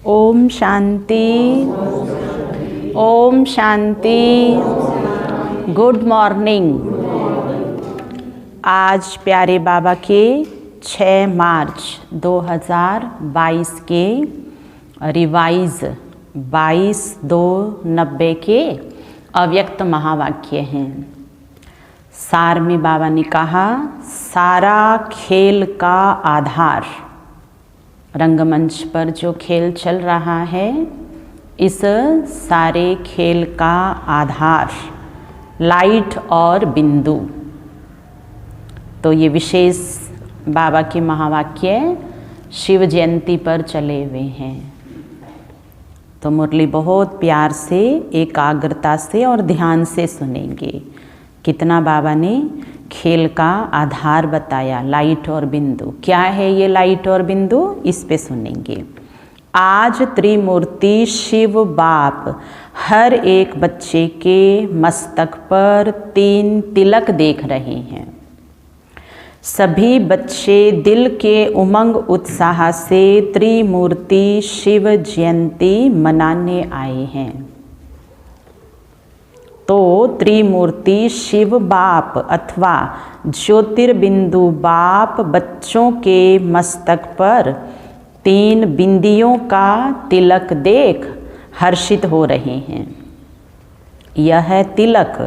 Om Shanti, Om Shanti. Good morning. आज प्यारे बाबा के 6 मार्च 2022 के रिवाइज 22/2/90 के अव्यक्त महावाक्य हैं। सार में बाबा ने कहा, सारा खेल का आधार, रंगमंच पर जो खेल चल रहा है, इस सारे खेल का आधार लाइट और बिंदु। तो ये विशेष बाबा के महावाक्य शिव जयंती पर चले हुए हैं। तो मुरली बहुत प्यार से, एकाग्रता से और ध्यान से सुनेंगे। कितना बाबा ने खेल का आधार बताया, लाइट और बिंदु। क्या है ये लाइट और बिंदु, इस पे सुनेंगे। आज त्रिमूर्ति शिव बाप हर एक बच्चे के मस्तक पर 3 तिलक देख रहे हैं। सभी बच्चे दिल के उमंग उत्साह से त्रिमूर्ति शिव जयंती मनाने आए हैं। तो त्रिमूर्ति शिव बाप अथवा ज्योतिर्बिंदु बाप बच्चों के मस्तक पर 3 बिंदियों का तिलक देख हर्षित हो रहे हैं। यह तिलक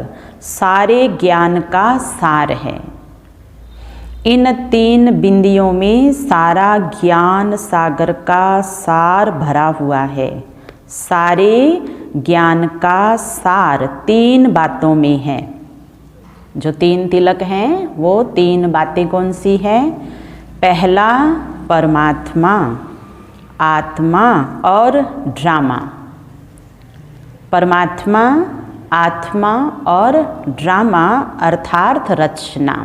सारे ज्ञान का सार है। इन 3 बिंदियों में सारा ज्ञान सागर का सार भरा हुआ है। सारे ज्ञान का सार 3 बातों में है। जो 3 तिलक हैं वो 3 बातें कौन सी हैं? पहला परमात्मा, आत्मा और ड्रामा। परमात्मा, आत्मा और ड्रामा अर्थात रचना।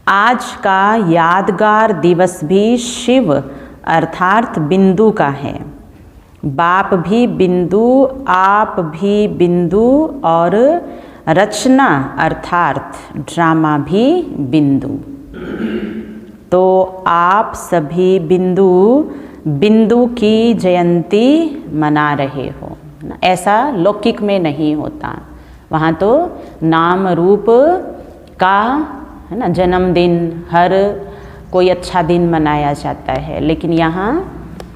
आज का यादगार दिवस भी शिव अर्थात बिंदु का है। बाप भी बिंदु, आप भी बिंदु और रचना अर्थात ड्रामा भी बिंदु। तो आप सभी बिंदु बिंदु की जयंती मना रहे हो। ऐसा लौकिक में नहीं होता। वहाँ तो नाम रूप का है ना, जन्मदिन, हर कोई अच्छा दिन मनाया जाता है। लेकिन यहाँ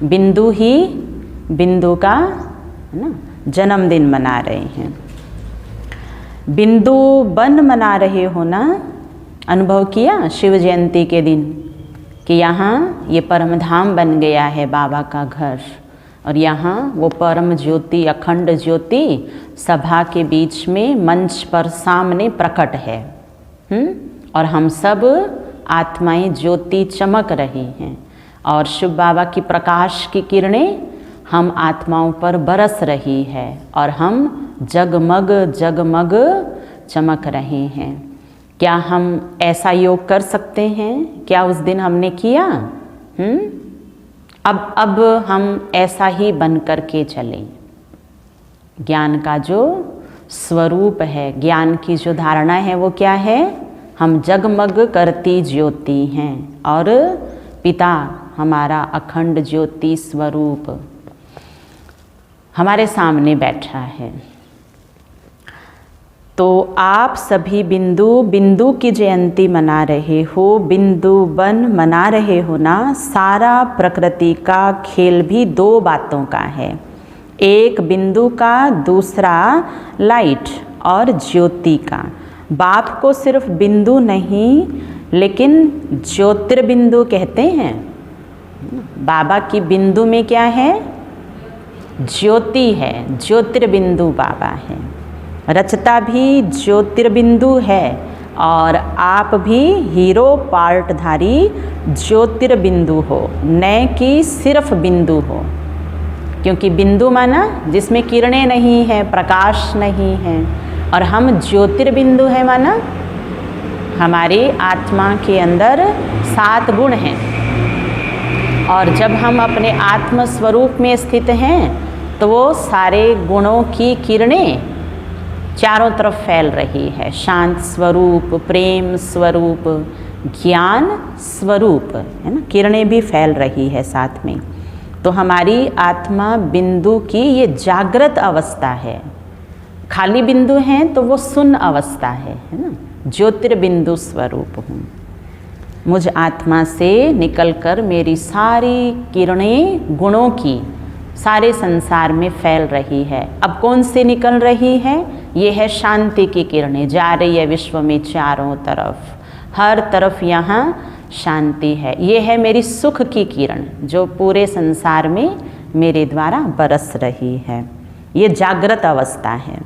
बिंदु ही बिंदु का है ना जन्मदिन मना रहे हैं। बिंदु बन मना रहे हो ना। अनुभव किया शिव जयंती के दिन कि यहाँ ये परम धाम बन गया है बाबा का घर। और यहाँ वो परम ज्योति, अखंड ज्योति सभा के बीच में मंच पर सामने प्रकट है। और हम सब आत्माएं ज्योति चमक रही हैं। और शिव बाबा की प्रकाश की किरणें हम आत्माओं पर बरस रही है और हम जगमग जगमग चमक रहे हैं। क्या हम ऐसा योग कर सकते हैं? क्या उस दिन हमने किया? अब हम ऐसा ही बन कर के चलें। ज्ञान का जो स्वरूप है, ज्ञान की जो धारणा है वो क्या है? हम जगमग करती ज्योति हैं और पिता हमारा अखंड ज्योति स्वरूप हमारे सामने बैठा है। तो आप सभी बिंदु बिंदु की जयंती मना रहे हो, बिंदु बन मना रहे हो ना। सारा प्रकृति का खेल भी 2 बातों का है। एक बिंदु का, दूसरा लाइट और ज्योति का। बाप को सिर्फ बिंदु नहीं लेकिन ज्योतिर्बिंदु कहते हैं। बाबा की बिंदु में क्या है? ज्योति है, ज्योतिर्बिंदु बाबा है। रचता भी ज्योतिर्बिंदु है और आप भी हीरो पार्टधारी ज्योतिर्बिंदु हो, न कि सिर्फ बिंदु हो। क्योंकि बिंदु माना जिसमें किरणें नहीं है, प्रकाश नहीं है। और हम ज्योतिर्बिंदु हैं माना हमारी आत्मा के अंदर 7 गुण हैं। और जब हम अपने आत्म स्वरूप में स्थित हैं तो वो सारे गुणों की किरणें चारों तरफ फैल रही है। शांत स्वरूप, प्रेम स्वरूप, ज्ञान स्वरूप है ना, किरणें भी फैल रही है साथ में। तो हमारी आत्मा बिंदु की ये जागृत अवस्था है। खाली बिंदु हैं तो वो शून्य अवस्था है ना। ज्योतिर्बिंदु स्वरूप हूँ। मुझ आत्मा से निकलकर मेरी सारी किरणें गुणों की सारे संसार में फैल रही है। अब कौन से निकल रही है? ये है शांति की किरणें, जा रही है विश्व में चारों तरफ, हर तरफ यहाँ शांति है। ये है मेरी सुख की किरण जो पूरे संसार में मेरे द्वारा बरस रही है। ये जागृत अवस्था है।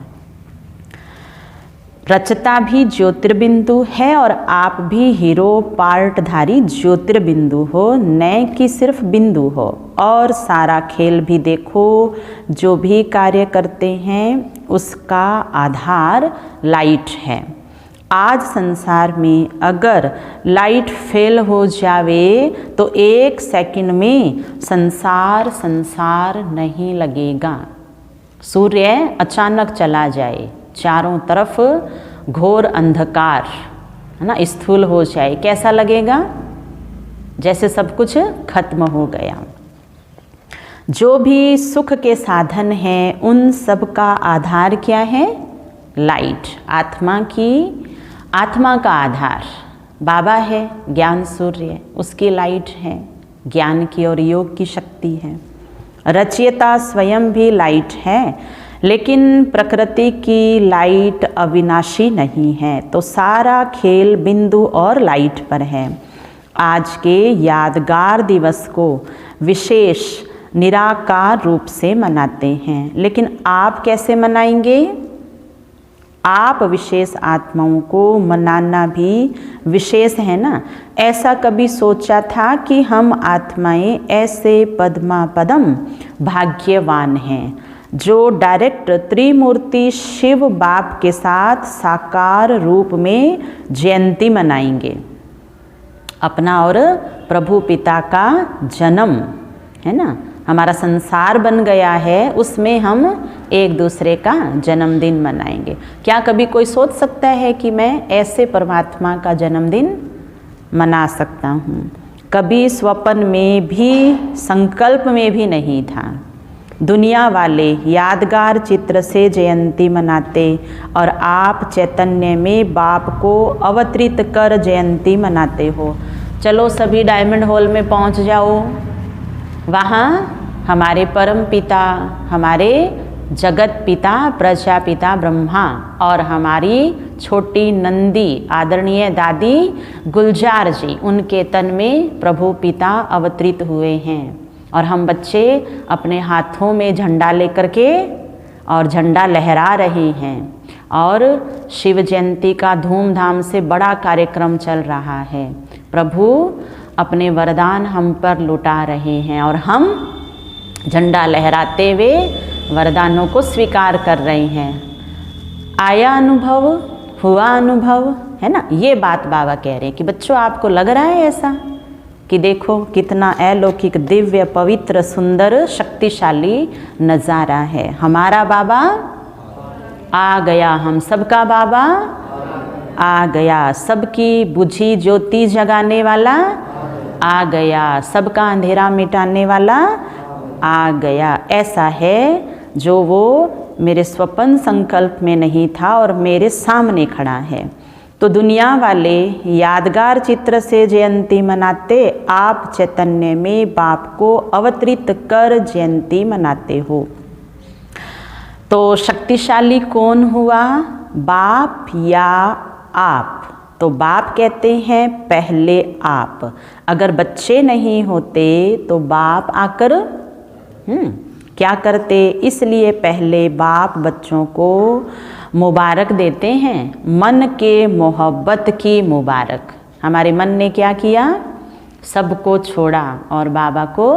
रचता भी ज्योतिर्बिंदु है और आप भी हीरो पार्टधारी ज्योतिर्बिंदु हो, न कि सिर्फ बिंदु हो। और सारा खेल भी देखो, जो भी कार्य करते हैं उसका आधार लाइट है। आज संसार में अगर लाइट फेल हो जावे तो 1 सेकंड में संसार नहीं लगेगा। सूर्य अचानक चला जाए, चारों तरफ घोर अंधकार है ना, स्थूल हो जाए, कैसा लगेगा? जैसे सब कुछ खत्म हो गया। जो भी सुख के साधन हैं उन सब का आधार क्या है? लाइट। आत्मा का आधार बाबा है, ज्ञान सूर्य, उसकी लाइट है, ज्ञान की और योग की शक्ति है। रचयिता स्वयं भी लाइट है, लेकिन प्रकृति की लाइट अविनाशी नहीं है। तो सारा खेल बिंदु और लाइट पर है। आज के यादगार दिवस को विशेष निराकार रूप से मनाते हैं, लेकिन आप कैसे मनाएंगे? आप विशेष आत्माओं को मनाना भी विशेष है ना। ऐसा कभी सोचा था कि हम आत्माएं ऐसे पद्मा पदम भाग्यवान हैं जो डायरेक्ट त्रिमूर्ति शिव बाप के साथ साकार रूप में जयंती मनाएंगे। अपना और प्रभु पिता का जन्म है ना, हमारा संसार बन गया है, उसमें हम एक दूसरे का जन्मदिन मनाएंगे। क्या कभी कोई सोच सकता है कि मैं ऐसे परमात्मा का जन्मदिन मना सकता हूँ? कभी स्वप्न में भी, संकल्प में भी नहीं था। दुनिया वाले यादगार चित्र से जयंती मनाते और आप चैतन्य में बाप को अवतरित कर जयंती मनाते हो। चलो सभी डायमंड हॉल में पहुँच जाओ। वहाँ हमारे परम पिता, हमारे जगत पिता प्रजापिता ब्रह्मा और हमारी छोटी नंदी आदरणीय दादी गुलजार जी, उनके तन में प्रभु पिता अवतरित हुए हैं। और हम बच्चे अपने हाथों में झंडा लेकर के और झंडा लहरा रहे हैं। और शिव जयंती का धूमधाम से बड़ा कार्यक्रम चल रहा है। प्रभु अपने वरदान हम पर लुटा रहे हैं और हम झंडा लहराते हुए वरदानों को स्वीकार कर रहे हैं। आया अनुभव, हुआ अनुभव, है ना। ये बात बाबा कह रहे हैं कि बच्चों आपको लग रहा है ऐसा कि देखो कितना अलौकिक, दिव्य, पवित्र, सुंदर, शक्तिशाली नज़ारा है। हमारा बाबा आ गया, हम सबका बाबा आ गया, सबकी बुझी ज्योति जगाने वाला आ गया, सबका अंधेरा मिटाने वाला आ गया। ऐसा है जो वो मेरे स्वप्न संकल्प में नहीं था और मेरे सामने खड़ा है। तो दुनिया वाले यादगार चित्र से जयंती मनाते, आप चैतन्य में बाप को अवतरित कर जयंती मनाते हो। तो शक्तिशाली कौन हुआ, बाप या आप? तो बाप कहते हैं पहले आप। अगर बच्चे नहीं होते तो बाप आकर क्या करते? इसलिए पहले बाप बच्चों को मुबारक देते हैं, मन के मोहब्बत की मुबारक। हमारे मन ने क्या किया? सबको छोड़ा और बाबा को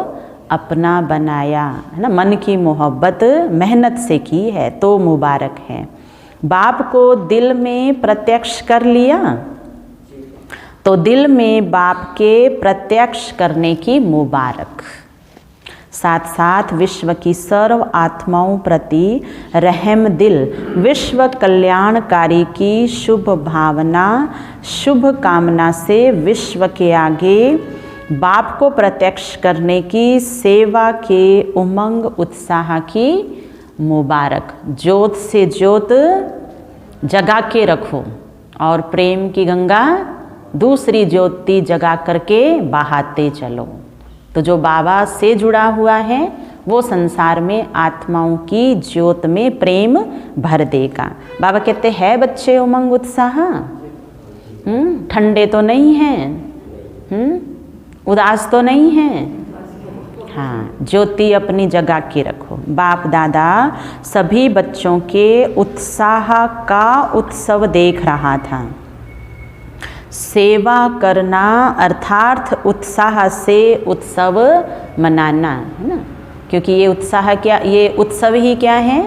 अपना बनाया, है ना। मन की मोहब्बत मेहनत से की है तो मुबारक है। बाप को दिल में प्रत्यक्ष कर लिया तो दिल में बाप के प्रत्यक्ष करने की मुबारक। साथ साथ विश्व की सर्व आत्माओं प्रति रहम दिल, विश्व कल्याणकारी की शुभ भावना, शुभ कामना से विश्व के आगे बाप को प्रत्यक्ष करने की सेवा के उमंग उत्साह की मुबारक। ज्योत से ज्योत जगा के रखो और प्रेम की गंगा दूसरी ज्योति जगा करके बहाते चलो। तो जो बाबा से जुड़ा हुआ है वो संसार में आत्माओं की ज्योत में प्रेम भर देगा। बाबा कहते हैं बच्चे उमंग उत्साह, ठंडे तो नहीं हैं, उदास तो नहीं हैं। हाँ, ज्योति अपनी जगा के रखो। बाप दादा सभी बच्चों के उत्साह का उत्सव देख रहा था। सेवा करना अर्थात उत्साह से उत्सव मनाना, है ना। क्योंकि ये उत्साह क्या, ये उत्सव ही क्या है,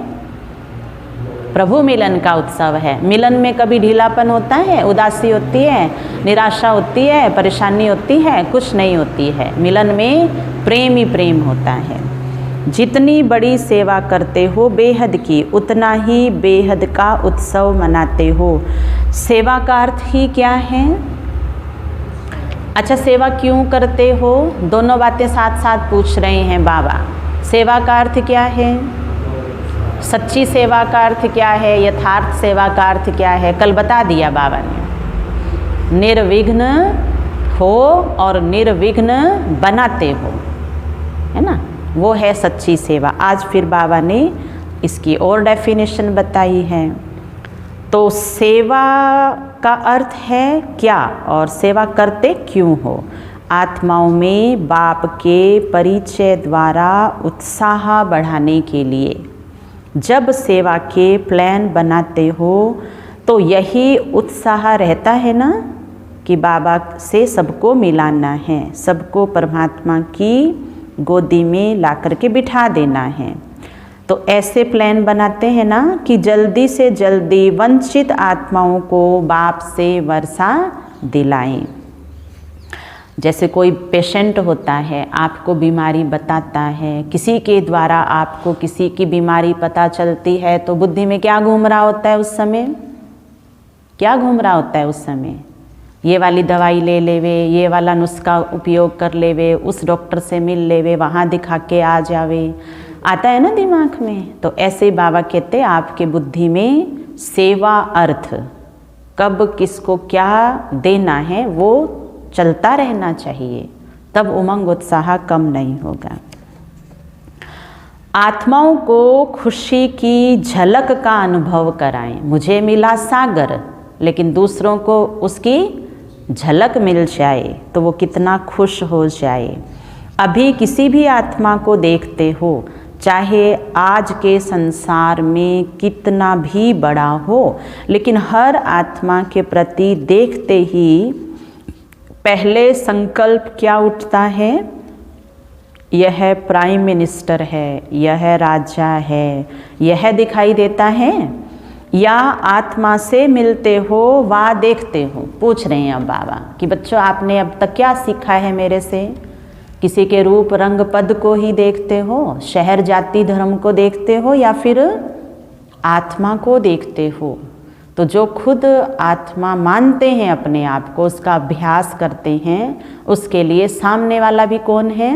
प्रभु मिलन का उत्सव है। मिलन में कभी ढीलापन होता है, उदासी होती है, निराशा होती है, परेशानी होती है, कुछ नहीं होती है। मिलन में प्रेम ही प्रेम होता है। जितनी बड़ी सेवा करते हो बेहद की, उतना ही बेहद का उत्सव मनाते हो। सेवा का अर्थ ही क्या है? अच्छा, सेवा क्यों करते हो? दोनों बातें साथ साथ पूछ रहे हैं बाबा। सेवा का अर्थ क्या है? सच्ची सेवा का अर्थ क्या है? यथार्थ सेवा का अर्थ क्या है? कल बता दिया बाबा ने। निर्विघ्न हो और निर्विघ्न बनाते हो, है ना, वो है सच्ची सेवा। आज फिर बाबा ने इसकी और डेफिनेशन बताई है। तो सेवा का अर्थ है क्या और सेवा करते क्यों हो? आत्माओं में बाप के परिचय द्वारा उत्साह बढ़ाने के लिए। जब सेवा के प्लान बनाते हो तो यही उत्साह रहता है ना कि बाबा से सबको मिलाना है, सबको परमात्मा की गोदी में ला करके बिठा देना है। तो ऐसे प्लान बनाते हैं ना कि जल्दी से जल्दी वंचित आत्माओं को बाप से वर्षा दिलाएं। जैसे कोई पेशेंट होता है, आपको बीमारी बताता है, किसी के द्वारा आपको किसी की बीमारी पता चलती है, तो बुद्धि में क्या घूम रहा होता है उस समय? क्या घूम रहा होता है उस समय? ये वाली दवाई ले लेवे, ये वाला नुस्खा उपयोग कर लेवे, उस डॉक्टर से मिल लेवे, वहाँ दिखा के आ जावे, आता है ना दिमाग में। तो ऐसे बाबा कहते हैं आपके बुद्धि में सेवा अर्थ कब किसको क्या देना है वो चलता रहना चाहिए, तब उमंग उत्साह कम नहीं होगा। आत्माओं को खुशी की झलक का अनुभव कराएं। मुझे मिला सागर, लेकिन दूसरों को उसकी झलक मिल जाए तो वो कितना खुश हो जाए। अभी किसी भी आत्मा को देखते हो, चाहे आज के संसार में कितना भी बड़ा हो, लेकिन हर आत्मा के प्रति देखते ही पहले संकल्प क्या उठता है? यह प्राइम मिनिस्टर है, यह राजा है, यह दिखाई देता है? या आत्मा से मिलते हो वा देखते हो? पूछ रहे हैं अब बाबा कि बच्चों आपने अब तक क्या सीखा है मेरे से? किसी के रूप रंग पद को ही देखते हो, शहर जाति धर्म को देखते हो, या फिर आत्मा को देखते हो? तो जो खुद आत्मा मानते हैं अपने आप को, उसका अभ्यास करते हैं, उसके लिए सामने वाला भी कौन है?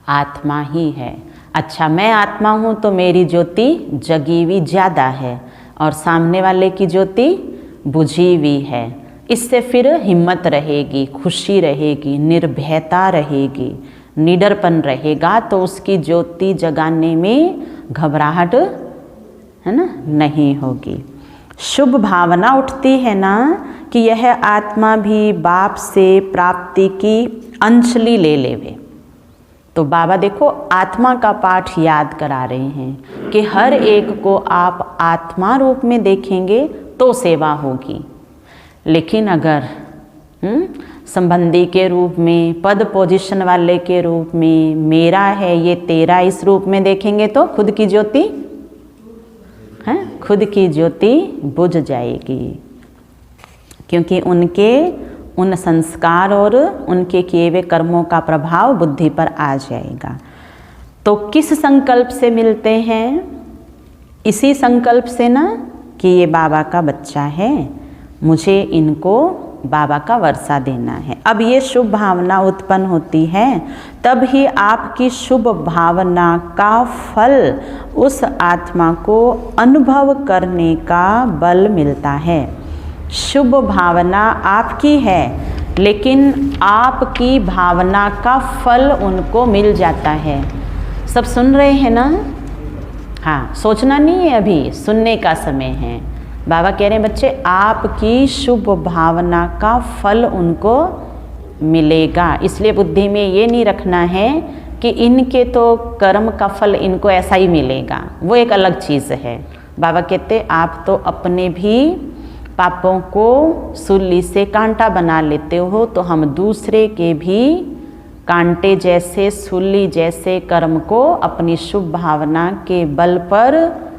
आत्मा ही है। अच्छा, मैं आत्मा हूँ तो मेरी ज्योति जगी हुई ज़्यादा है और सामने वाले की ज्योति बुझी हुई है। इससे फिर हिम्मत रहेगी, खुशी रहेगी, निर्भयता रहेगी, निडरपन रहेगा, तो उसकी ज्योति जगाने में घबराहट, है ना, नहीं होगी। शुभ भावना उठती है ना कि यह आत्मा भी बाप से प्राप्ति की अंजलि ले लेवे। तो बाबा देखो आत्मा का पाठ याद करा रहे हैं कि हर एक को आप आत्मा रूप में देखेंगे तो सेवा होगी। लेकिन अगर संबंधी के रूप में, पद पोजीशन वाले के रूप में, मेरा है ये तेरा, इस रूप में देखेंगे तो खुद की ज्योति है, खुद की ज्योति बुझ जाएगी। क्योंकि उनके उन संस्कार और उनके किए हुए कर्मों का प्रभाव बुद्धि पर आ जाएगा। तो किस संकल्प से मिलते हैं? इसी संकल्प से ना कि ये बाबा का बच्चा है, मुझे इनको बाबा का वर्षा देना है। अब ये शुभ भावना उत्पन्न होती है, तब ही आपकी शुभ भावना का फल उस आत्मा को अनुभव करने का बल मिलता है। शुभ भावना आपकी है, लेकिन आपकी भावना का फल उनको मिल जाता है। सब सुन रहे हैं ना? हाँ, सोचना नहीं है, अभी सुनने का समय है। बाबा कह रहे हैं बच्चे, आपकी शुभ भावना का फल उनको मिलेगा। इसलिए बुद्धि में ये नहीं रखना है कि इनके तो कर्म का फल इनको ऐसा ही मिलेगा, वो एक अलग चीज़ है। बाबा कहते आप तो अपने भी पापों को सूली से कांटा बना लेते हो, तो हम दूसरे के भी कांटे जैसे, सूली जैसे कर्म को अपनी शुभ भावना के बल पर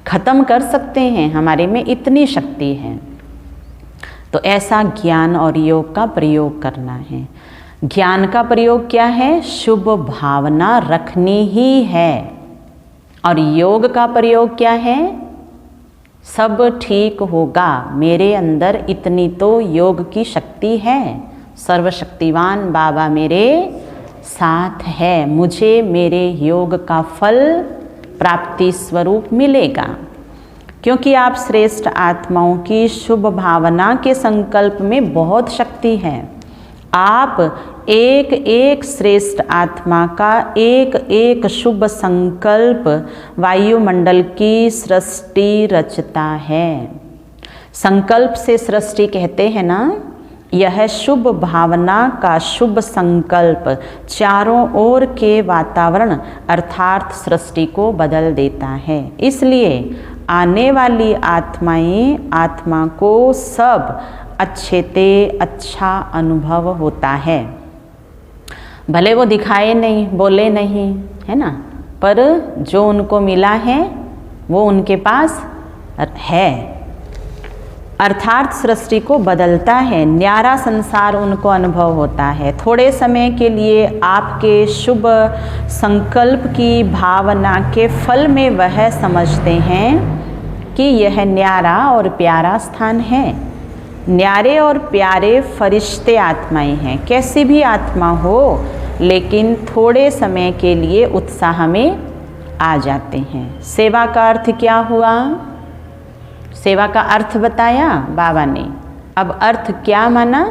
खत्म कर सकते हैं। हमारे में इतनी शक्ति है। तो ऐसा ज्ञान और योग का प्रयोग करना है। ज्ञान का प्रयोग क्या है? शुभ भावना रखनी ही है। और योग का प्रयोग क्या है? सब ठीक होगा, मेरे अंदर इतनी तो योग की शक्ति है, सर्वशक्तिवान बाबा मेरे साथ है, मुझे मेरे योग का फल प्राप्ति स्वरूप मिलेगा। क्योंकि आप श्रेष्ठ आत्माओं की शुभ भावना के संकल्प में बहुत शक्ति है। आप एक एक श्रेष्ठ आत्मा का एक एक शुभ संकल्प वायुमंडल की सृष्टि रचता है। संकल्प से सृष्टि कहते हैं ना, यह शुभ भावना का शुभ संकल्प चारों ओर के वातावरण अर्थात सृष्टि को बदल देता है। इसलिए आने वाली आत्माएं, आत्मा को सब अच्छे ते अच्छा अनुभव होता है। भले वो दिखाए नहीं, बोले नहीं, है ना, पर जो उनको मिला है वो उनके पास है, अर्थात सृष्टि को बदलता है। न्यारा संसार उनको अनुभव होता है। थोड़े समय के लिए आपके शुभ संकल्प की भावना के फल में वह समझते हैं कि यह न्यारा और प्यारा स्थान है। न्यारे और प्यारे फरिश्ते आत्माएं हैं, कैसी भी आत्मा हो, लेकिन थोड़े समय के लिए उत्साह में आ जाते हैं। सेवा का अर्थ क्या हुआ? सेवा का अर्थ बताया बाबा ने। अब अर्थ क्या माना?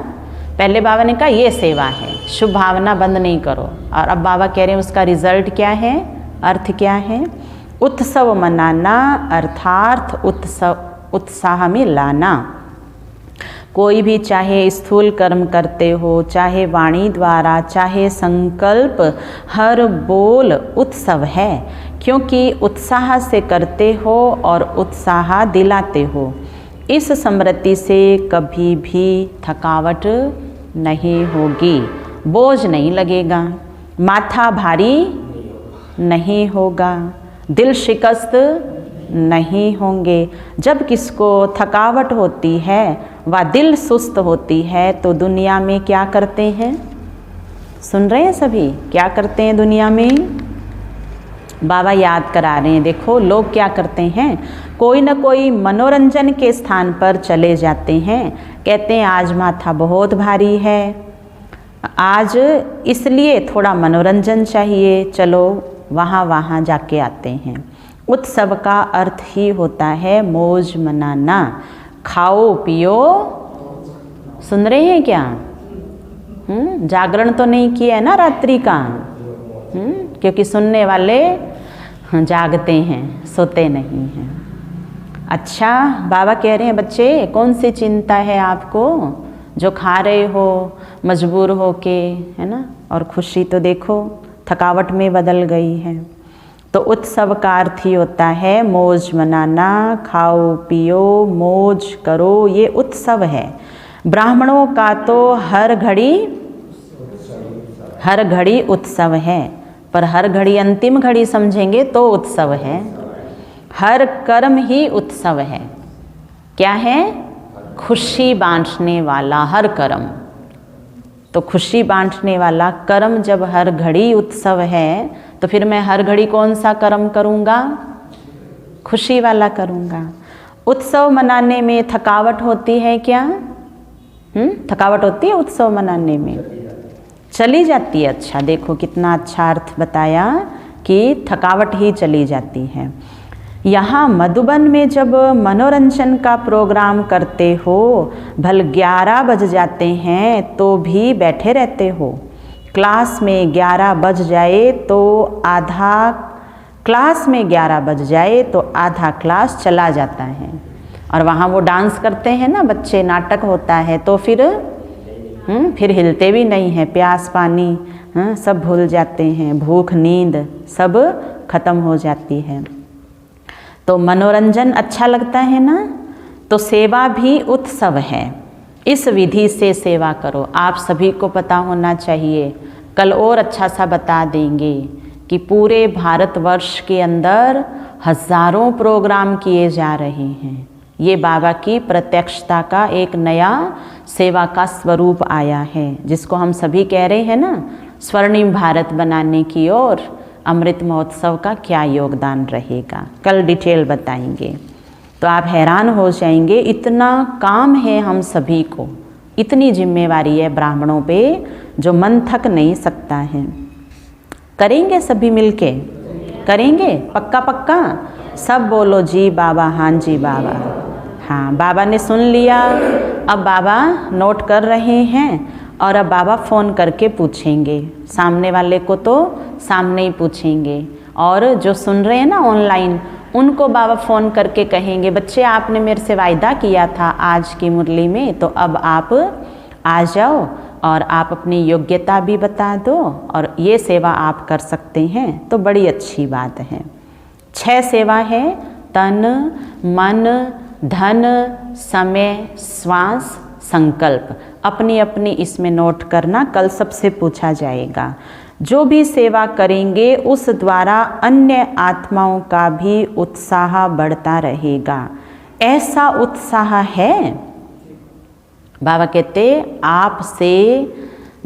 पहले बाबा ने कहा ये सेवा है, शुभ भावना बंद नहीं करो। और अब बाबा कह रहे हैं उसका रिजल्ट क्या है, अर्थ क्या है? उत्सव मनाना, अर्थात उत्साह में लाना। कोई भी चाहे स्थूल कर्म करते हो, चाहे वाणी द्वारा, चाहे संकल्प, हर बोल उत्सव है, क्योंकि उत्साह से करते हो और उत्साह दिलाते हो। इस स्मृति से कभी भी थकावट नहीं होगी, बोझ नहीं लगेगा, माथा भारी नहीं होगा, दिल शिकस्त नहीं होंगे। जब किसको थकावट होती है व दिल सुस्त होती है तो दुनिया में क्या करते हैं? सुन रहे हैं सभी? क्या करते हैं दुनिया में? बाबा याद करा रहे हैं। देखो लोग क्या करते हैं, कोई ना कोई मनोरंजन के स्थान पर चले जाते हैं। कहते हैं आज माथा बहुत भारी है, आज इसलिए थोड़ा मनोरंजन चाहिए, चलो वहाँ जाके आते हैं। उत्सव का अर्थ ही होता है मौज मनाना, खाओ पियो। सुन रहे हैं क्या? जागरण तो नहीं किया है ना रात्रि का? क्योंकि सुनने वाले जागते हैं, सोते नहीं हैं। अच्छा, बाबा कह रहे हैं बच्चे कौन सी चिंता है आपको, जो खा रहे हो मजबूर हो के, है ना, और खुशी तो देखो थकावट में बदल गई है। तो उत्सव का अर्थ ही होता है मौज मनाना, खाओ पियो मौज करो, ये उत्सव है। ब्राह्मणों का तो हर घड़ी उत्सव है, पर हर घड़ी अंतिम घड़ी समझेंगे तो उत्सव है। हर कर्म ही उत्सव है। क्या है? खुशी बांटने वाला हर कर्म। तो खुशी बांटने वाला कर्म जब हर घड़ी उत्सव है, तो फिर मैं हर घड़ी कौन सा कर्म करूँगा? खुशी वाला करूँगा। उत्सव मनाने में थकावट होती है क्या? थकावट होती है उत्सव मनाने में? चली जाती है। अच्छा, देखो कितना अच्छा अर्थ बताया कि थकावट ही चली जाती है। यहाँ मधुबन में जब मनोरंजन का प्रोग्राम करते हो, भल 11 बज जाते हैं तो भी बैठे रहते हो। क्लास में 11 बज जाए तो आधा क्लास चला जाता है। और वहाँ वो डांस करते हैं ना बच्चे, नाटक होता है, तो फिर हिलते भी नहीं हैं, प्यास पानी सब भूल जाते हैं, भूख नींद सब खत्म हो जाती है। तो मनोरंजन अच्छा लगता है ना, तो सेवा भी उत्सव है। इस विधि से सेवा करो। आप सभी को पता होना चाहिए, कल और अच्छा सा बता देंगे कि पूरे भारतवर्ष के अंदर हजारों प्रोग्राम किए जा रहे हैं। ये बाबा की प्रत्यक्षता का एक नया सेवा का स्वरूप आया है, जिसको हम सभी कह रहे हैं ना, स्वर्णिम भारत बनाने की ओर अमृत महोत्सव का क्या योगदान रहेगा, कल डिटेल बताएंगे। तो आप हैरान हो जाएंगे, इतना काम है हम सभी को, इतनी जिम्मेवारी है ब्राह्मणों पे जो मन थक नहीं सकता है। करेंगे सभी मिलके? करेंगे? पक्का पक्का? सब बोलो जी बाबा, हाँ जी बाबा। हाँ, बाबा ने सुन लिया। अब बाबा नोट कर रहे हैं और अब बाबा फ़ोन करके पूछेंगे। सामने वाले को तो सामने ही पूछेंगे, और जो सुन रहे हैं ना ऑनलाइन, उनको बाबा फ़ोन करके कहेंगे, बच्चे आपने मेरे से वायदा किया था आज की मुरली में, तो अब आप आ जाओ और आप अपनी योग्यता भी बता दो और ये सेवा आप कर सकते हैं। तो बड़ी अच्छी बात है। 6 सेवा है, तन मन धन समय श्वास संकल्प। अपनी अपनी इसमें नोट करना, कल सबसे पूछा जाएगा। जो भी सेवा करेंगे उस द्वारा अन्य आत्माओं का भी उत्साह बढ़ता रहेगा। ऐसा उत्साह है, बाबा कहते आपसे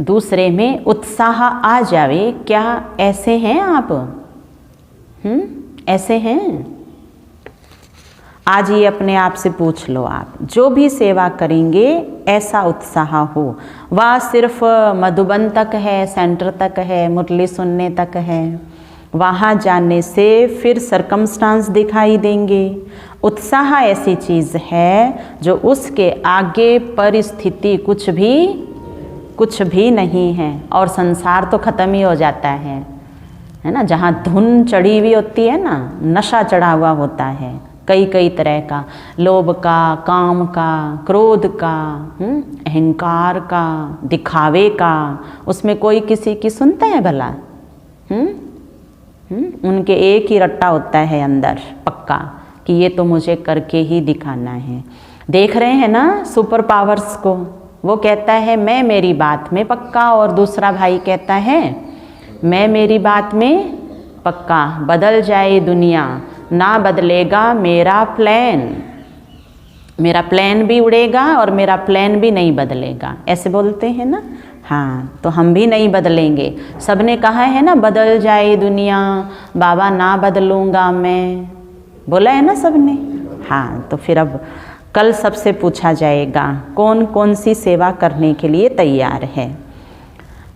दूसरे में उत्साह आ जावे। क्या ऐसे हैं आप? ऐसे हैं? आज ये अपने आप से पूछ लो। आप जो भी सेवा करेंगे ऐसा उत्साह हो। वह सिर्फ मधुबन तक है, सेंटर तक है, मुरली सुनने तक है। वहाँ जाने से फिर सरकमस्टांस दिखाई देंगे। उत्साह ऐसी चीज़ है जो उसके आगे परिस्थिति कुछ भी नहीं है, और संसार तो ख़त्म ही हो जाता है ना। जहाँ धुन चढ़ी हुई होती है ना, नशा चढ़ा हुआ होता है कई तरह का, लोभ का, काम का, क्रोध का, अहंकार का, दिखावे का, उसमें कोई किसी की सुनता है भला? उनके एक ही रट्टा होता है अंदर पक्का कि ये तो मुझे करके ही दिखाना है। देख रहे हैं ना सुपर पावर्स को, वो कहता है मैं मेरी बात में पक्का, और दूसरा भाई कहता है मैं मेरी बात में पक्का। बदल जाए दुनिया, ना बदलेगा मेरा प्लान भी उड़ेगा और मेरा प्लान भी नहीं बदलेगा, ऐसे बोलते हैं ना। हाँ, तो हम भी नहीं बदलेंगे। सबने कहा है ना बदल जाए दुनिया, बाबा ना बदलूँगा मैं, बोला है ना सबने। हाँ, तो फिर अब कल सबसे पूछा जाएगा कौन कौन सी सेवा करने के लिए तैयार है।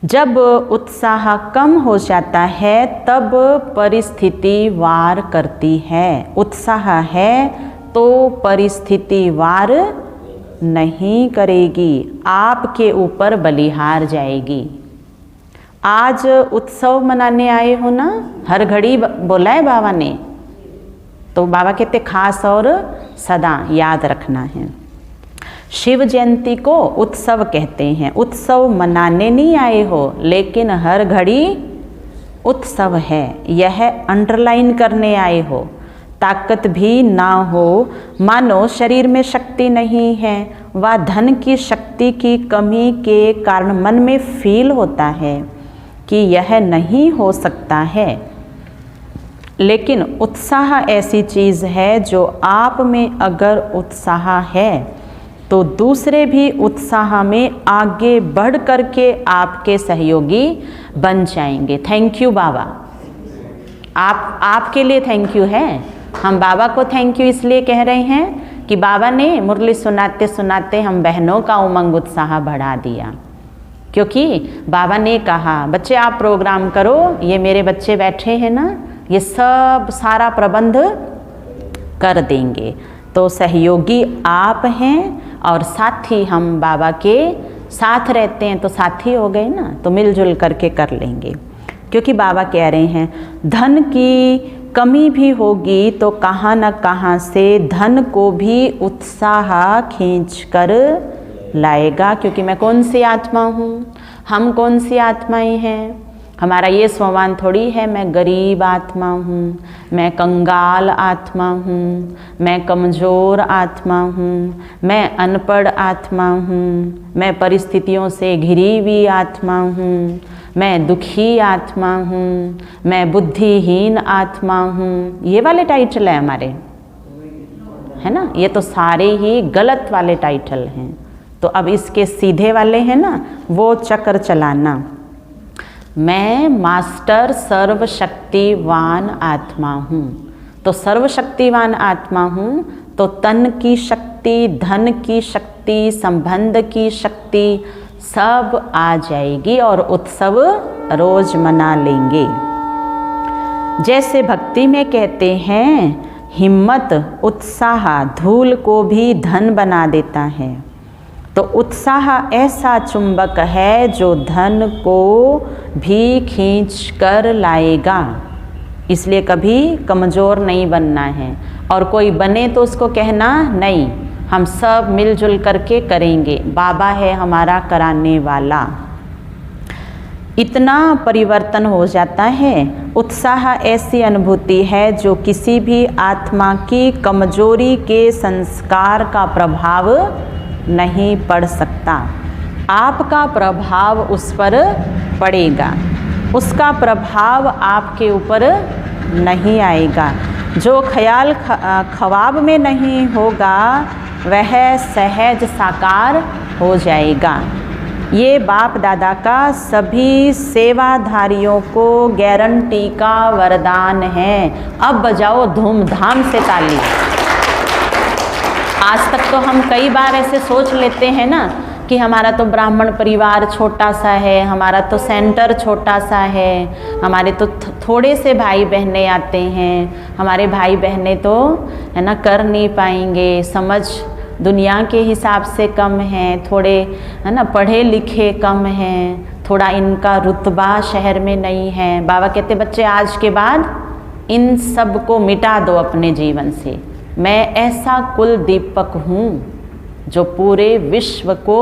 जब उत्साह कम हो जाता है तब परिस्थिति वार करती है। उत्साह है तो परिस्थिति वार नहीं करेगी, आपके ऊपर बलिहार जाएगी। आज उत्सव मनाने आए हो ना, हर घड़ी बोला है बाबा ने, तो बाबा कहते खास और सदा याद रखना है। शिव जयंती को उत्सव कहते हैं। उत्सव मनाने नहीं आए हो, लेकिन हर घड़ी उत्सव है, यह अंडरलाइन करने आए हो। ताकत भी ना हो, मानो शरीर में शक्ति नहीं है, व धन की शक्ति की कमी के कारण मन में फील होता है कि यह नहीं हो सकता है। लेकिन उत्साह ऐसी चीज़ है जो आप में अगर उत्साह है तो दूसरे भी उत्साह में आगे बढ़ करके आपके सहयोगी बन जाएंगे। थैंक यू बाबा, आपके लिए थैंक यू है। हम बाबा को थैंक यू इसलिए कह रहे हैं कि बाबा ने मुरली सुनाते सुनाते हम बहनों का उमंग उत्साह बढ़ा दिया, क्योंकि बाबा ने कहा बच्चे आप प्रोग्राम करो, ये मेरे बच्चे बैठे हैं ना, ये सब सारा प्रबंध कर देंगे। तो सहयोगी आप हैं और साथी हम बाबा के साथ रहते हैं, तो साथी हो गए ना, तो मिलजुल करके कर लेंगे। क्योंकि बाबा कह रहे हैं धन की कमी भी होगी तो कहाँ न कहाँ से धन को भी उत्साह खींच कर लाएगा। क्योंकि मैं कौन सी आत्मा हूँ, हम कौन सी आत्माएं हैं, हमारा ये स्वभाव थोड़ी है मैं गरीब आत्मा हूँ, मैं कंगाल आत्मा हूँ, मैं कमज़ोर आत्मा हूँ, मैं अनपढ़ आत्मा हूँ, मैं परिस्थितियों से घिरी हुई आत्मा हूँ, मैं दुखी आत्मा हूँ, मैं बुद्धिहीन आत्मा हूँ। ये वाले टाइटल है हमारे, है ना, ये तो सारे ही गलत वाले टाइटल हैं। तो अब इसके सीधे वाले हैं ना, वो चक्र चलाना। मैं मास्टर सर्वशक्तिवान आत्मा हूँ। तो सर्वशक्तिवान आत्मा हूँ तो तन की शक्ति, धन की शक्ति, संबंध की शक्ति सब आ जाएगी और उत्सव रोज मना लेंगे। जैसे भक्ति में कहते हैं हिम्मत उत्साह धूल को भी धन बना देता है, तो उत्साह ऐसा चुंबक है जो धन को भी खींच कर लाएगा। इसलिए कभी कमज़ोर नहीं बनना है, और कोई बने तो उसको कहना नहीं, हम सब मिलजुल करके करेंगे, बाबा है हमारा कराने वाला। इतना परिवर्तन हो जाता है। उत्साह ऐसी अनुभूति है जो किसी भी आत्मा की कमजोरी के संस्कार का प्रभाव नहीं पड़ सकता। आपका प्रभाव उस पर पड़ेगा, उसका प्रभाव आपके ऊपर नहीं आएगा। जो ख्याल ख्वाब में नहीं होगा वह सहज साकार हो जाएगा। ये बाप दादा का सभी सेवाधारियों को गारंटी का वरदान है। अब बजाओ धूमधाम से ताली। आज तक तो हम कई बार ऐसे सोच लेते हैं ना कि हमारा तो ब्राह्मण परिवार छोटा सा है, हमारा तो सेंटर छोटा सा है, हमारे तो थोड़े से भाई बहनें आते हैं, हमारे भाई बहनें तो है ना कर नहीं पाएंगे, समझ दुनिया के हिसाब से कम हैं, थोड़े है ना पढ़े लिखे कम हैं, थोड़ा इनका रुतबा शहर में नहीं है। बाबा कहते बच्चे आज के बाद इन सब को मिटा दो अपने जीवन से। मैं ऐसा कुल दीपक हूँ जो पूरे विश्व को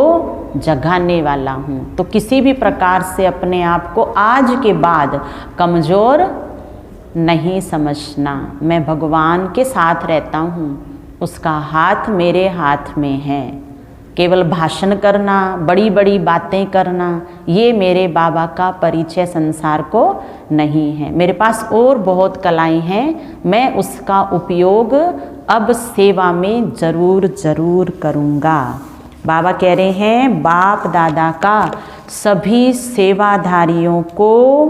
जगाने वाला हूँ। तो किसी भी प्रकार से अपने आप को आज के बाद कमज़ोर नहीं समझना। मैं भगवान के साथ रहता हूँ, उसका हाथ मेरे हाथ में है। केवल भाषण करना, बड़ी बड़ी बातें करना, ये मेरे बाबा का परिचय संसार को नहीं है। मेरे पास और बहुत कलाएं हैं, मैं उसका उपयोग अब सेवा में ज़रूर करूँगा। बाबा कह रहे हैं बाप दादा का सभी सेवाधारियों को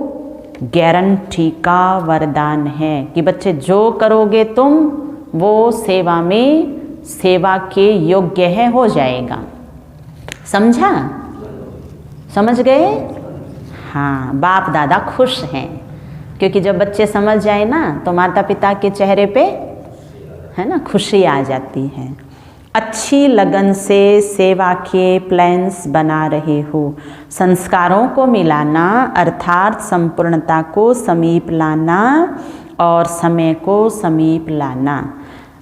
गारंटी का वरदान है कि बच्चे जो करोगे तुम वो सेवा में सेवा के योग्य है, हो जाएगा। समझा? समझ गए? हाँ, बाप दादा खुश हैं क्योंकि जब बच्चे समझ जाए ना तो माता पिता के चेहरे पे है ना खुशी आ जाती है। अच्छी लगन से सेवा के प्लान्स बना रहे हो। संस्कारों को मिलाना अर्थात संपूर्णता को समीप लाना और समय को समीप लाना।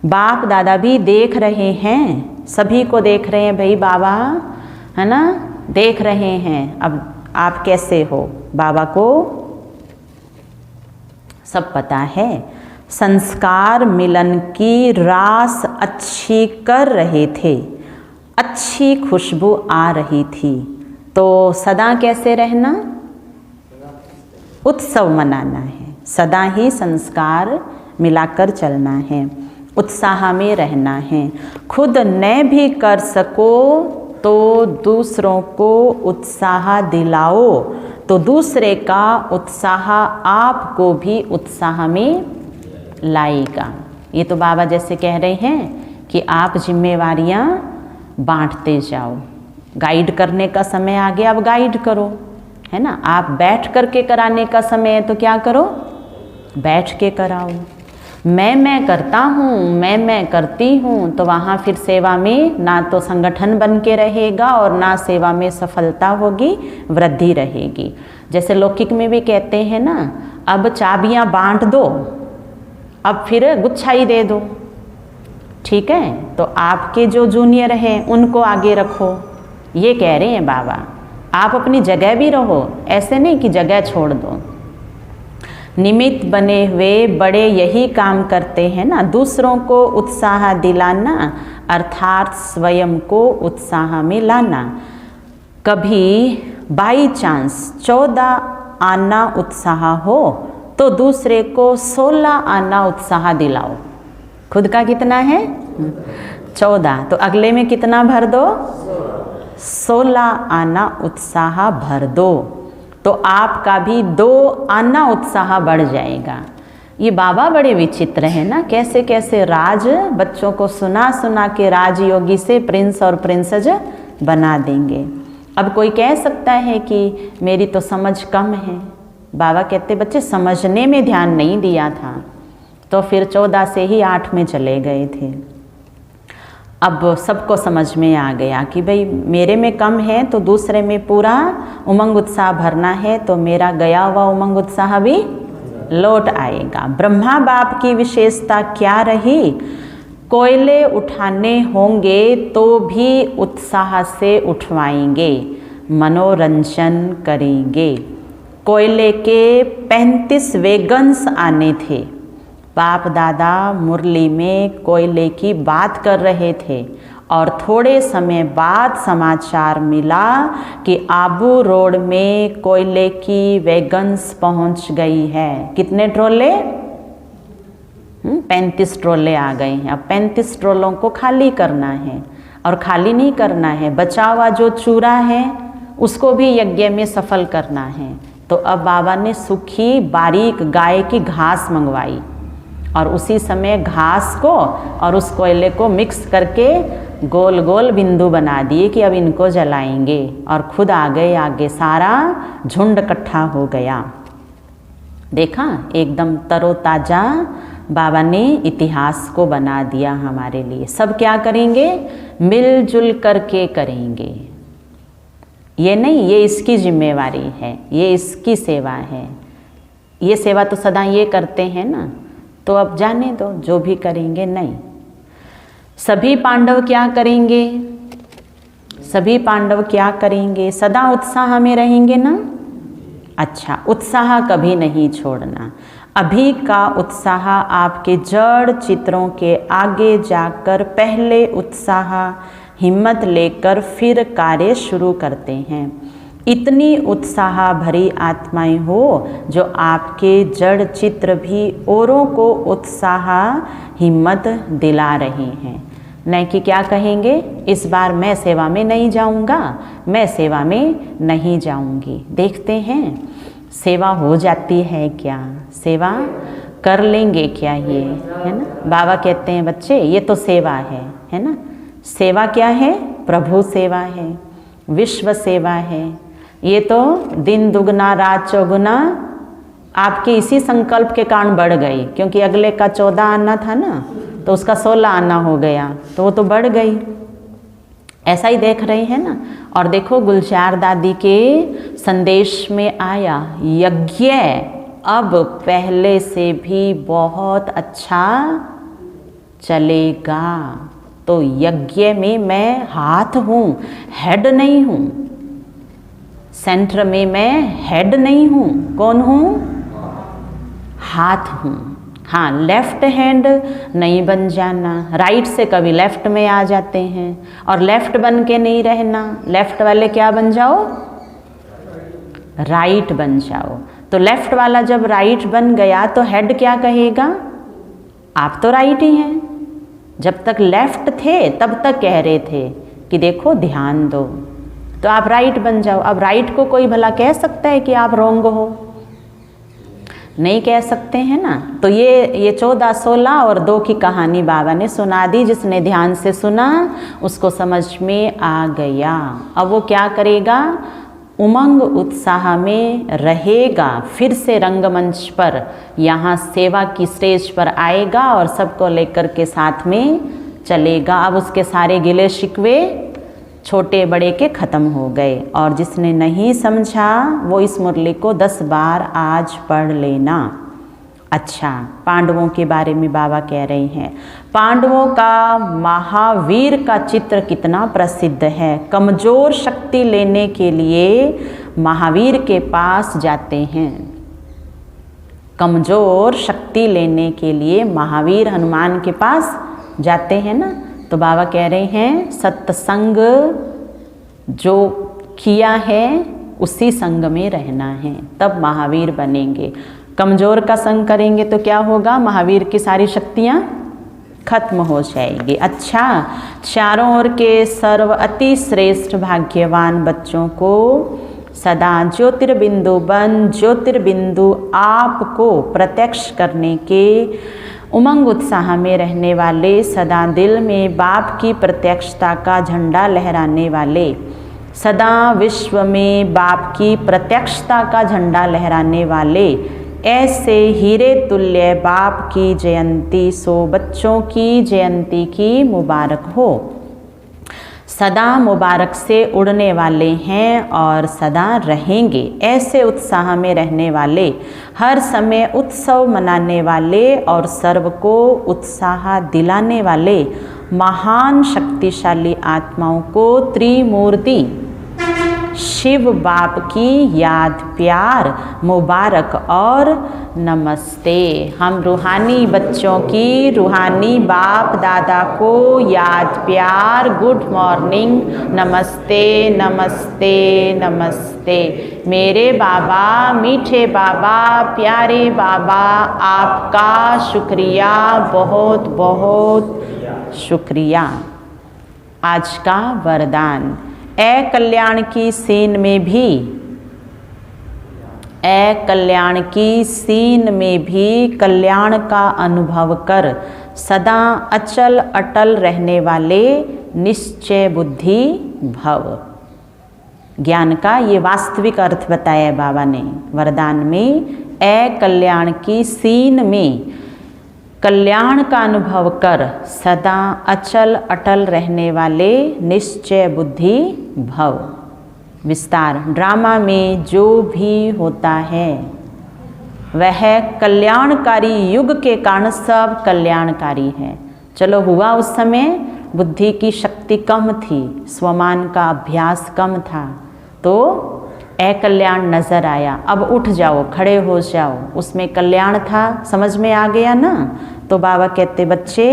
बाप दादा भी देख रहे हैं, सभी को देख रहे हैं, भाई बाबा है ना देख रहे हैं अब आप कैसे हो। बाबा को सब पता है। संस्कार मिलन की रास अच्छी कर रहे थे, अच्छी खुशबू आ रही थी। तो सदा कैसे रहना? उत्सव मनाना है, सदा ही संस्कार मिलाकर चलना है, उत्साह में रहना है। खुद न भी कर सको तो दूसरों को उत्साह दिलाओ, तो दूसरे का उत्साह आपको भी उत्साह में लाएगा। ये तो बाबा जैसे कह रहे हैं कि आप जिम्मेवारियां बांटते जाओ। गाइड करने का समय आ गया, अब गाइड करो, है ना। आप बैठ करके कराने का समय है तो क्या करो, बैठ के कराओ। मैं करता हूँ, मैं करती हूँ, तो वहाँ फिर सेवा में ना तो संगठन बन के रहेगा और ना सेवा में सफलता होगी, वृद्धि रहेगी। जैसे लौकिक में भी कहते हैं ना, अब चाबियाँ बांट दो, अब फिर गुच्छा ही दे दो, ठीक है। तो आपके जो जूनियर हैं उनको आगे रखो, ये कह रहे हैं बाबा। आप अपनी जगह भी रहो, ऐसे नहीं कि जगह छोड़ दो। निमित्त बने हुए बड़े यही काम करते हैं ना, दूसरों को उत्साह दिलाना अर्थात स्वयं को उत्साह में लाना। कभी बाई चांस 14 आना उत्साह हो तो दूसरे को 16 आना उत्साह दिलाओ। खुद का कितना है 14, तो अगले में कितना भर दो 16 आना उत्साह भर दो, तो आपका भी 2 आना उत्साह बढ़ जाएगा। ये बाबा बड़े विचित्र हैं ना, कैसे कैसे राज बच्चों को सुना सुना के राजयोगी से प्रिंस और प्रिंसेस बना देंगे। अब कोई कह सकता है कि मेरी तो समझ कम है। बाबा कहते बच्चे समझने में ध्यान नहीं दिया था, तो फिर 14 से ही 8 में चले गए थे। अब सबको समझ में आ गया कि भाई मेरे में कम है तो दूसरे में पूरा उमंग उत्साह भरना है, तो मेरा गया हुआ उमंग उत्साह भी लौट आएगा। ब्रह्मा बाप की विशेषता क्या रही, कोयले उठाने होंगे तो भी उत्साह से उठवाएंगे, मनोरंजन करेंगे। कोयले के 35 वैगन्स आने थे। बाप दादा मुरली में कोयले की बात कर रहे थे और थोड़े समय बाद समाचार मिला कि आबू रोड में कोयले की वैगन्स पहुंच गई है। कितने ट्रोले 35 ट्रोले आ गए हैं। अब 35 ट्रोलों को खाली करना है, और खाली नहीं करना है, बचा हुआ जो चूरा है उसको भी यज्ञ में सफल करना है। तो अब बाबा ने सूखी बारीक गाय की घास मंगवाई और उसी समय घास को और उस कोयले को मिक्स करके गोल गोल बिंदु बना दिए कि अब इनको जलाएंगे, और खुद आ गए आगे, सारा झुंड इकट्ठा हो गया। देखा, एकदम तरोताजा बाबा ने इतिहास को बना दिया हमारे लिए। सब क्या करेंगे, मिलजुल करके करेंगे। ये नहीं ये इसकी जिम्मेवारी है, ये इसकी सेवा है, ये सेवा तो सदा ये करते हैं ना, तो अब जाने दो जो भी करेंगे। नहीं, सभी पांडव क्या करेंगे, सभी पांडव क्या करेंगे, सदा उत्साह में रहेंगे ना। अच्छा, उत्साह कभी नहीं छोड़ना। अभी का उत्साह आपके जड़ चित्रों के आगे जाकर पहले उत्साह हिम्मत लेकर फिर कार्य शुरू करते हैं। इतनी उत्साह भरी आत्माएं हो जो आपके जड़ चित्र भी औरों को उत्साह हिम्मत दिला रही हैं। न कि क्या कहेंगे, इस बार मैं सेवा में नहीं जाऊंगा, मैं सेवा में नहीं जाऊंगी। देखते हैं सेवा हो जाती है क्या, सेवा कर लेंगे क्या, ये है ना। बाबा कहते हैं बच्चे ये तो सेवा है ना। सेवा क्या है, प्रभु सेवा है, विश्व सेवा है। ये तो दिन दुगना रात चौगुना आपके इसी संकल्प के कारण बढ़ गई, क्योंकि अगले का 14 आना था ना, तो उसका 16 आना हो गया, तो वो तो बढ़ गई। ऐसा ही देख रहे हैं ना। और देखो गुलजार दादी के संदेश में आया, यज्ञ अब पहले से भी बहुत अच्छा चलेगा। तो यज्ञ में मैं हाथ हूँ, हेड नहीं हूँ। सेंटर में मैं हेड नहीं हूँ, कौन हूँ, हाथ हूँ। हाँ, लेफ्ट हैंड नहीं बन जाना, राइट से कभी लेफ्ट में आ जाते हैं, और लेफ्ट बन के नहीं रहना, लेफ्ट वाले क्या बन जाओ, राइट बन जाओ। तो लेफ्ट वाला जब राइट बन गया तो हेड क्या कहेगा, आप तो राइट ही हैं। जब तक लेफ्ट थे तब तक कह रहे थे कि देखो ध्यान दो, तो आप राइट बन जाओ। अब राइट को कोई भला कह सकता है कि आप रोंग हो। नहीं कह सकते हैं ना। तो ये 14, 16 और 2 की कहानी बाबा ने सुना दी। जिसने ध्यान से सुना उसको समझ में आ गया। अब वो क्या करेगा, उमंग उत्साह में रहेगा, फिर से रंगमंच पर यहाँ सेवा की स्टेज पर आएगा और सबको लेकर के साथ में चलेगा। अब उसके सारे गिले शिकवे छोटे बड़े के ख़त्म हो गए। और जिसने नहीं समझा वो इस मुरली को 10 बार आज पढ़ लेना। अच्छा, पांडवों के बारे में बाबा कह रहे हैं, पांडवों का महावीर का चित्र कितना प्रसिद्ध है। कमज़ोर शक्ति लेने के लिए महावीर के पास जाते हैं। कमज़ोर शक्ति लेने के लिए महावीर हनुमान के पास जाते हैं ना। तो बाबा कह रहे हैं सत्संग जो किया है उसी संग में रहना है, तब महावीर बनेंगे। कमज़ोर का संग करेंगे तो क्या होगा, महावीर की सारी शक्तियाँ खत्म हो जाएगी। अच्छा, चारों ओर के सर्व अति श्रेष्ठ भाग्यवान बच्चों को सदा ज्योतिर्बिंदु बन ज्योतिर्बिंदु आपको प्रत्यक्ष करने के उमंग उत्साह में रहने वाले, सदा दिल में बाप की प्रत्यक्षता का झंडा लहराने वाले, सदा विश्व में बाप की प्रत्यक्षता का झंडा लहराने वाले, ऐसे हीरे तुल्य बाप की जयंती सो बच्चों की जयंती की मुबारक हो। सदा मुबारक से उड़ने वाले हैं और सदा रहेंगे। ऐसे उत्साह में रहने वाले, हर समय उत्सव मनाने वाले और सर्व को उत्साह दिलाने वाले महान शक्तिशाली आत्माओं को त्रिमूर्ति शिव बाप की याद प्यार मुबारक और नमस्ते। हम रूहानी बच्चों की रूहानी बाप दादा को याद प्यार गुड मॉर्निंग, नमस्ते नमस्ते नमस्ते। मेरे बाबा, मीठे बाबा, प्यारे बाबा, आपका शुक्रिया, बहुत बहुत शुक्रिया। आज का वरदान, ए कल्याण की सीन में भी, ए कल्याण की सीन में भी कल्याण का अनुभव कर सदा अचल अटल रहने वाले निश्चय बुद्धि भव। ज्ञान का ये वास्तविक अर्थ बताया बाबा ने वरदान में। ए कल्याण की सीन में कल्याण का अनुभव कर सदा अचल अटल रहने वाले निश्चय बुद्धि भव। विस्तार, ड्रामा में जो भी होता है वह कल्याणकारी युग के कारण सब कल्याणकारी है। चलो हुआ उस समय बुद्धि की शक्ति कम थी, स्वमान का अभ्यास कम था, तो कल्याण नजर आया। अब उठ जाओ, खड़े हो जाओ, उसमें कल्याण था, समझ में आ गया ना। तो बाबा कहते बच्चे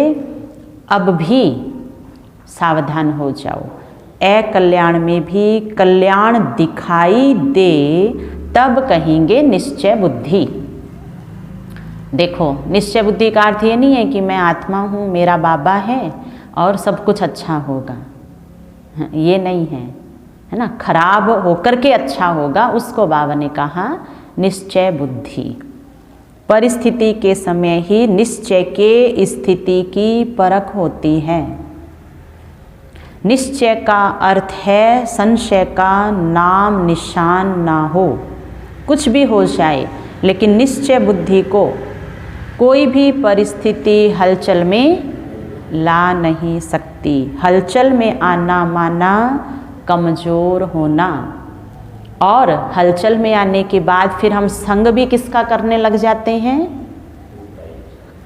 अब भी सावधान हो जाओ। कल्याण में भी कल्याण दिखाई दे तब कहेंगे निश्चय बुद्धि। देखो, निश्चय बुद्धि का अर्थ ये नहीं है कि मैं आत्मा हूँ, मेरा बाबा है और सब कुछ अच्छा होगा, ये नहीं है ना। खराब होकर के अच्छा होगा, उसको बाबा ने कहा निश्चय बुद्धि। परिस्थिति के समय ही निश्चय के स्थिति की परख होती है। निश्चय का अर्थ है संशय का नाम निशान ना हो। कुछ भी हो जाए, लेकिन निश्चय बुद्धि को कोई भी परिस्थिति हलचल में ला नहीं सकती। हलचल में आना माना कमज़ोर होना, और हलचल में आने के बाद फिर हम संग भी किसका करने लग जाते हैं,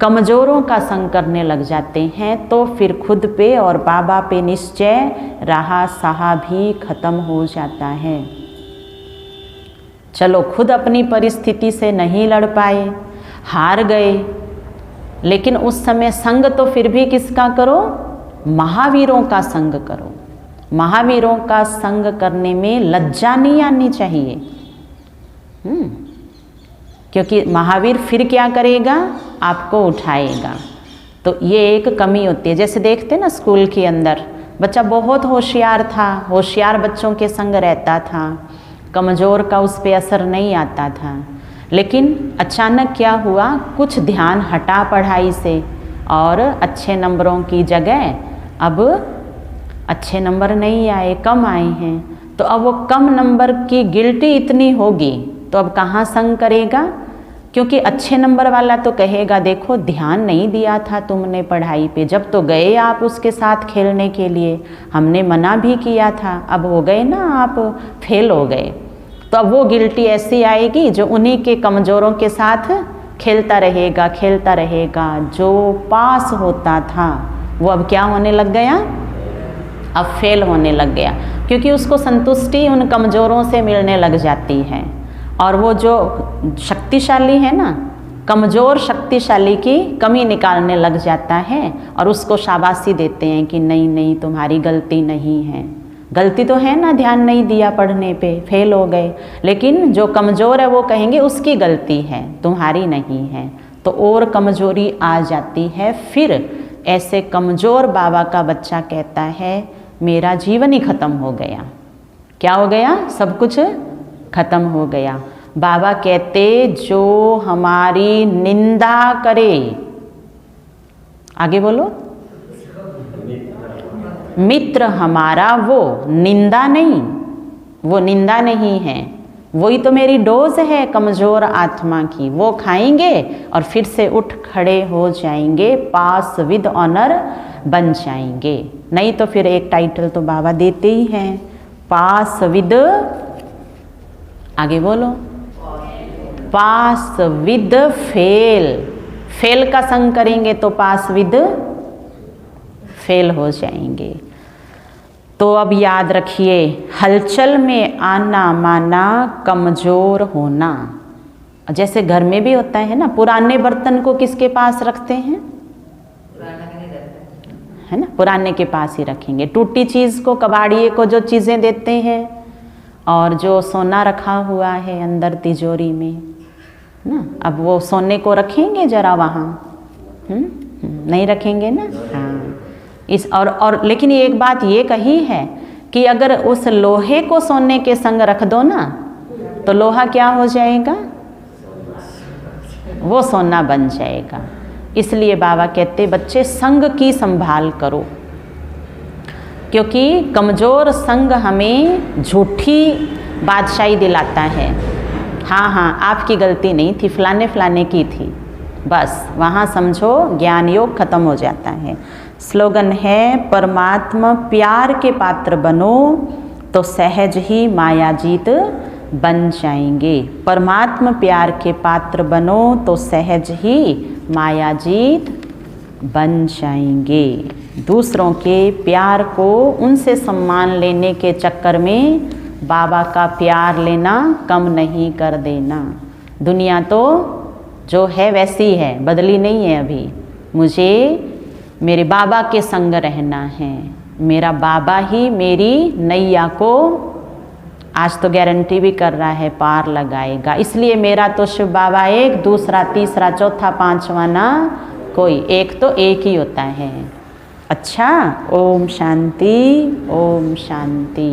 कमज़ोरों का संग करने लग जाते हैं। तो फिर खुद पे और बाबा पे निश्चय रहा सहा भी खत्म हो जाता है। चलो, खुद अपनी परिस्थिति से नहीं लड़ पाए, हार गए, लेकिन उस समय संग तो फिर भी किसका करो, महावीरों का संग करो। महावीरों का संग करने में लज्जा नहीं आनी चाहिए, क्योंकि महावीर फिर क्या करेगा, आपको उठाएगा। तो ये एक कमी होती है। जैसे देखते ना स्कूल के अंदर बच्चा बहुत होशियार था, होशियार बच्चों के संग रहता था, कमज़ोर का उस पर असर नहीं आता था। लेकिन अचानक क्या हुआ, कुछ ध्यान हटा पढ़ाई से और अच्छे नंबरों की जगह अब अच्छे नंबर नहीं आए, कम आए हैं। तो अब वो कम नंबर की गिल्टी इतनी होगी तो अब कहाँ संग करेगा, क्योंकि अच्छे नंबर वाला तो कहेगा देखो ध्यान नहीं दिया था तुमने पढ़ाई पे, जब तो गए आप उसके साथ खेलने के लिए, हमने मना भी किया था, अब हो गए ना आप फेल हो गए। तो अब वो गिल्टी ऐसी आएगी जो उन्हीं के कमज़ोरों के साथ खेलता रहेगा। जो पास होता था वो अब क्या होने लग गया, अब फेल होने लग गया, क्योंकि उसको संतुष्टि उन कमज़ोरों से मिलने लग जाती है। और वो जो शक्तिशाली है ना, कमज़ोर शक्तिशाली की कमी निकालने लग जाता है और उसको शाबाशी देते हैं कि नहीं नहीं तुम्हारी गलती नहीं है, गलती तो है ना, ध्यान नहीं दिया पढ़ने पे, फेल हो गए। लेकिन जो कमज़ोर है वो कहेंगे उसकी गलती है, तुम्हारी नहीं है, तो और कमज़ोरी आ जाती है। फिर ऐसे कमज़ोर बाबा का बच्चा कहता है मेरा जीवन ही ख़त्म हो गया। क्या हो गया, सब कुछ ख़त्म हो गया। बाबा कहते जो हमारी निंदा करे, आगे बोलो, मित्र हमारा वो निंदा नहीं, वो निंदा नहीं है, वही तो मेरी डोज है कमज़ोर आत्मा की, वो खाएंगे और फिर से उठ खड़े हो जाएंगे, पास विद ऑनर बन जाएंगे। नहीं तो फिर एक टाइटल तो बाबा देते ही हैं, पास विद, आगे बोलो, पास विद फेल, फेल का संग करेंगे तो पास विद फेल हो जाएंगे। तो अब याद रखिए, हलचल में आना माना कमज़ोर होना। जैसे घर में भी होता है ना, पुराने बर्तन को किसके पास रखते हैं, है ना, पुराने के पास ही रखेंगे। टूटी चीज़ को, कबाड़िए को जो चीज़ें देते हैं, और जो सोना रखा हुआ है अंदर तिजोरी में ना, अब वो सोने को रखेंगे जरा वहाँ, नहीं रखेंगे ना। हाँ, इस और लेकिन एक बात ये कही है कि अगर उस लोहे को सोने के संग रख दो ना तो लोहा क्या हो जाएगा, वो सोना बन जाएगा। इसलिए बाबा कहते बच्चे संग की संभाल करो, क्योंकि कमज़ोर संग हमें झूठी बादशाही दिलाता है। हाँ हाँ आपकी गलती नहीं थी, फलाने फलाने की थी, बस वहाँ समझो ज्ञान योग खत्म हो जाता है। स्लोगन है परमात्मा प्यार के पात्र बनो तो सहज ही माया जीत बन जाएंगे। परमात्मा प्यार के पात्र बनो तो सहज ही माया जीत बन जाएंगे। दूसरों के प्यार को, उनसे सम्मान लेने के चक्कर में बाबा का प्यार लेना कम नहीं कर देना। दुनिया तो जो है वैसी है, बदली नहीं है अभी। मुझे मेरे बाबा के संग रहना है, मेरा बाबा ही मेरी नैया को आज तो गारंटी भी कर रहा है पार लगाएगा। इसलिए मेरा तो शिव बाबा एक, दूसरा तीसरा चौथा पांचवा ना कोई, एक तो एक ही होता है। अच्छा, ओम शांति, ओम शांति।